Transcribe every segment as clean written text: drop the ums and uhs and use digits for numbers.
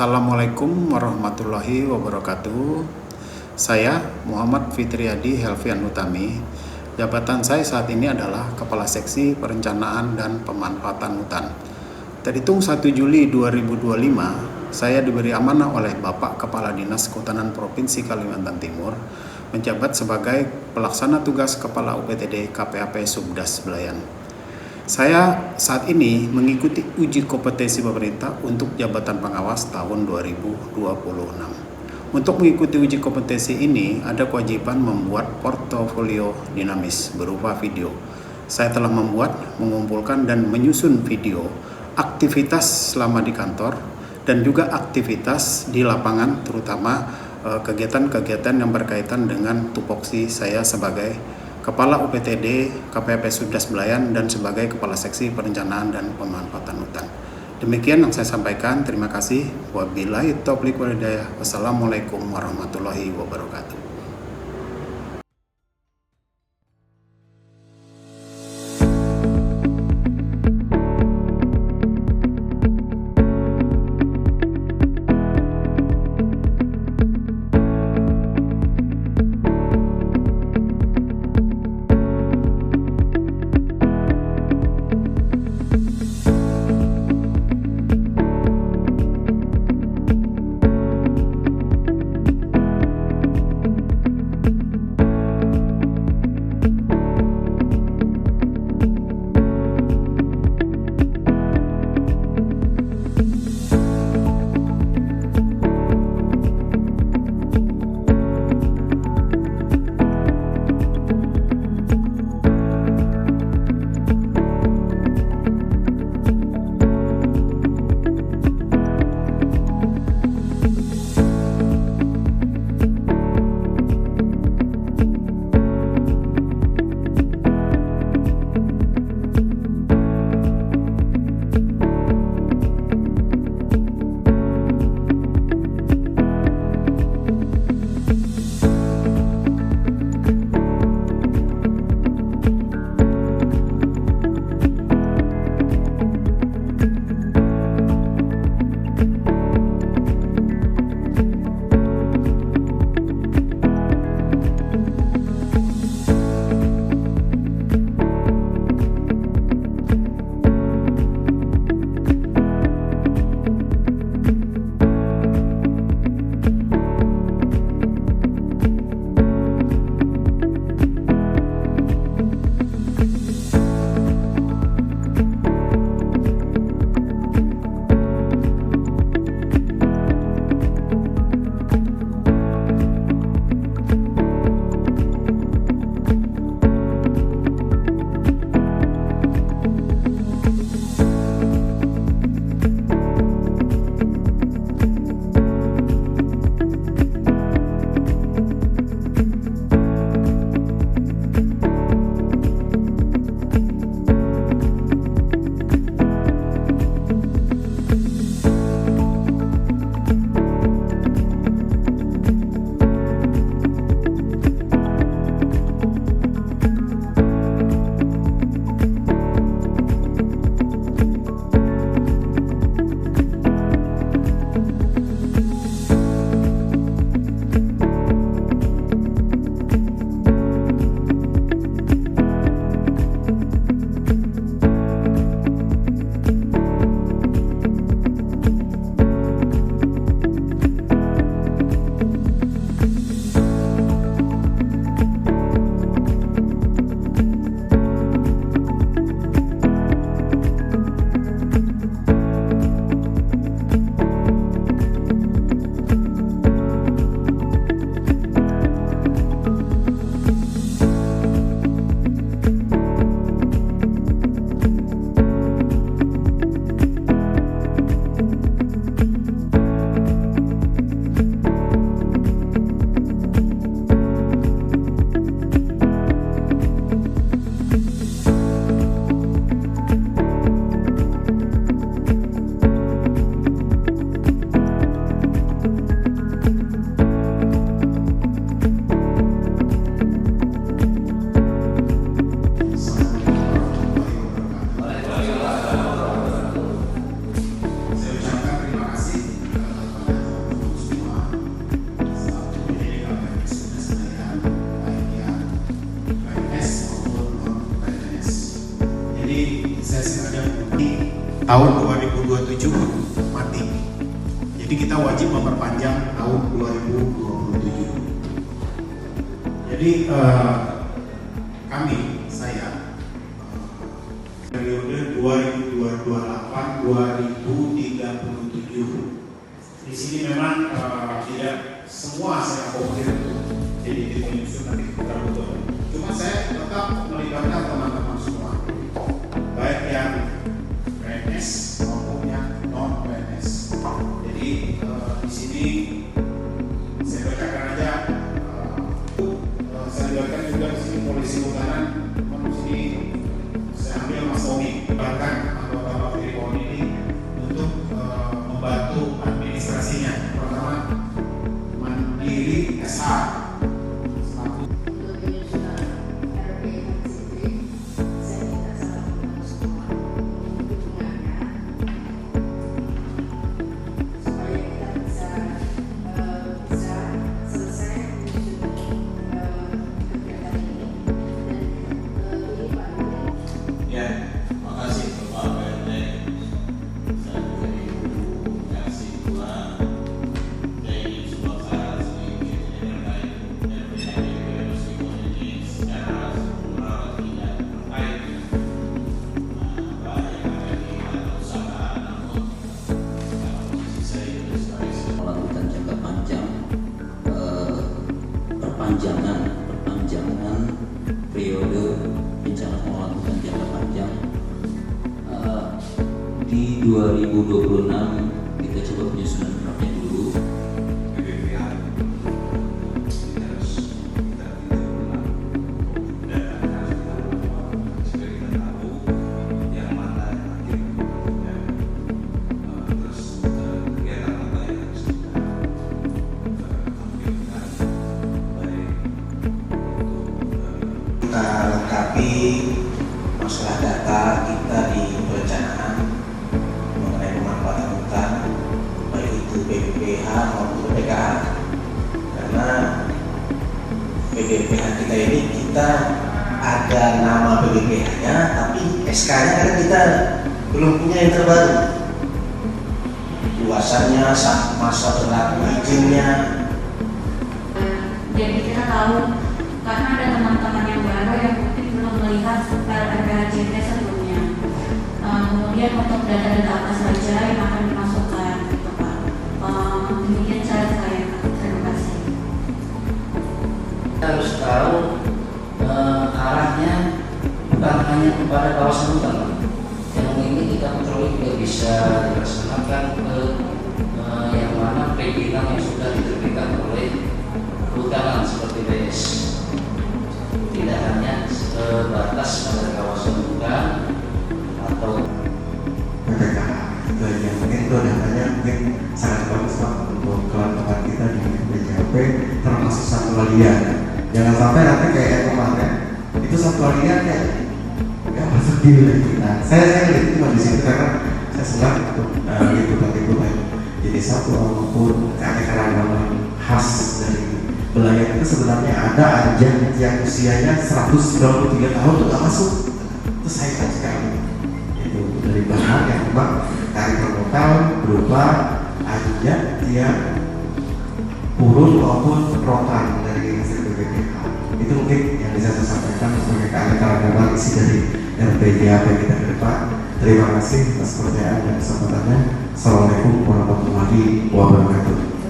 Assalamualaikum warahmatullahi wabarakatuh. Saya Muhammad Fitriadi Helvian Utami. Jabatan saya saat ini adalah Kepala Seksi Perencanaan dan Pemanfaatan Hutan. Terhitung 1 Juli 2025, saya diberi amanah oleh Bapak Kepala Dinas Kehutanan Provinsi Kalimantan Timur menjabat sebagai pelaksana tugas Kepala UPTD KPAP Subdas Belayan. Saya saat ini mengikuti uji kompetensi pemerintah untuk jabatan pengawas tahun 2026. Untuk mengikuti uji kompetensi ini, ada kewajiban membuat portofolio dinamis berupa video. Saya telah membuat, mengumpulkan, dan menyusun video aktivitas selama di kantor dan juga aktivitas di lapangan, terutama kegiatan-kegiatan yang berkaitan dengan tupoksi saya sebagai Kepala UPTD KPAP Subdas Belayan dan sebagai Kepala Seksi Perencanaan dan Pemanfaatan Hutan. Demikian yang saya sampaikan. Terima kasih. Wabillahi taufiq wal hidayah. Wassalamualaikum warahmatullahi wabarakatuh. tahun 2027 mati. Jadi kita wajib memperpanjang tahun 2027. Jadi saya periode 2028-2037. Di sini memang tidak semua saya akomodir, jadi kita menyusun nanti kita butuh. Cuma saya tetap melibatkan teman-teman semua, baik yang PNS maupun yang non PNS. Jadi di sini saya bacakan aja. Saya libatkan juga di sini polisi Hutanan, di sini saya ambil Mas Tommy, bahkan anggota Bakti Pon ini untuk membantu administrasinya. Pertama, Mandiri SH. perpanjangan periode rencana melakukan jangka panjang di 2026 kita coba penyusunan draftnya dulu. Lengkapi masalah data kita di perencanaan mengenai pemanfaatan hutan, baik itu PBPH maupun PPKH. Karena PBPH kita ini kita ada nama PBPH-nya, tapi SK-nya kan kita belum punya yang terbaru. Luasannya, masa berlaku izinnya. Jadi kita tahu karena ada teman-teman yang baru yang mungkin belum melihat LRPHJT sebelumnya. Kemudian untuk data-data apa saja yang akan dimasukkan gitu Pak. Demikian saya. Terima kasih. Kita harus tahu arahnya bukan hanya kepada kawasan hutan, Pak. Yang ini kita patroli juga bisa dilaksanakan ke yang mana perizinan yang sudah diterbitkan oleh kehutanan seperti BS. Tidak hanya sebatas pada kawasan hutan atau PPKH. Yang mungkin itu datanya mungkin sangat bagus Pak untuk kawan-kawan kita di BJP, termasuk satwa liar. Jangan sampai nanti kayak yang kemarin itu satwa liar ya nggak masuk di wilayah kita. Saya lihat cuma di situ karena saya senang untuk liputan jadi satwa maupun keanekaragaman khas dari Belayan itu sebenarnya ada anjing yang usianya 193 tahun itu nggak masuk. Itu sayang sekali. Itu dari bahan yang memang karakter lokal berupa anjing yang urut maupun rotan dari hasil BPKH. Itu mungkin yang bisa saya sampaikan sebagai keanekaragaman isi dari RPJP kita ke depan. Terima kasih atas percayaan dan kesempatannya. Assalamualaikum warahmatullahi wabarakatuh.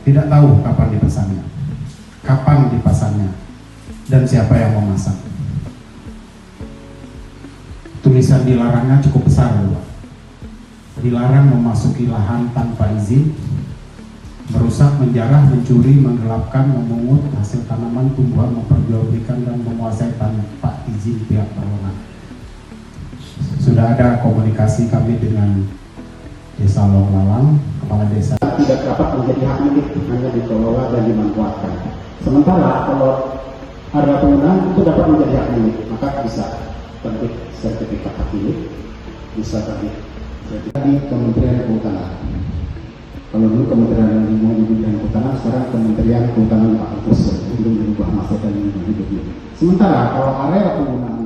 tidak tahu kapan dipasangnya, dan siapa yang memasang. Tulisan dilarangnya cukup besar, Pak. Dilarang memasuki lahan tanpa izin, merusak, menjarah, mencuri, menggelapkan, memungut hasil tanaman, tumbuhan, memperjualbelikan dan menguasai tanpa izin pihak berwenang. Sudah ada komunikasi kami dengan Desa Longlalang, Kepala Desa. Tidak dapat menjadi hak milik, hanya dikelola dan dimanfaatkan. Sementara kalau ada penggunaan itu dapat menjadi hak milik, maka bisa terbit sertifikat hak milik, bisa terbit di Kementerian Kehutanan. Kalau dulu Kementerian Lingkungan Hidup dan Kehutanan, sekarang Kementerian Kehutanan Pak Agus untuk merubah masa dan lingkungan hidup. Sementara kalau area penggunaan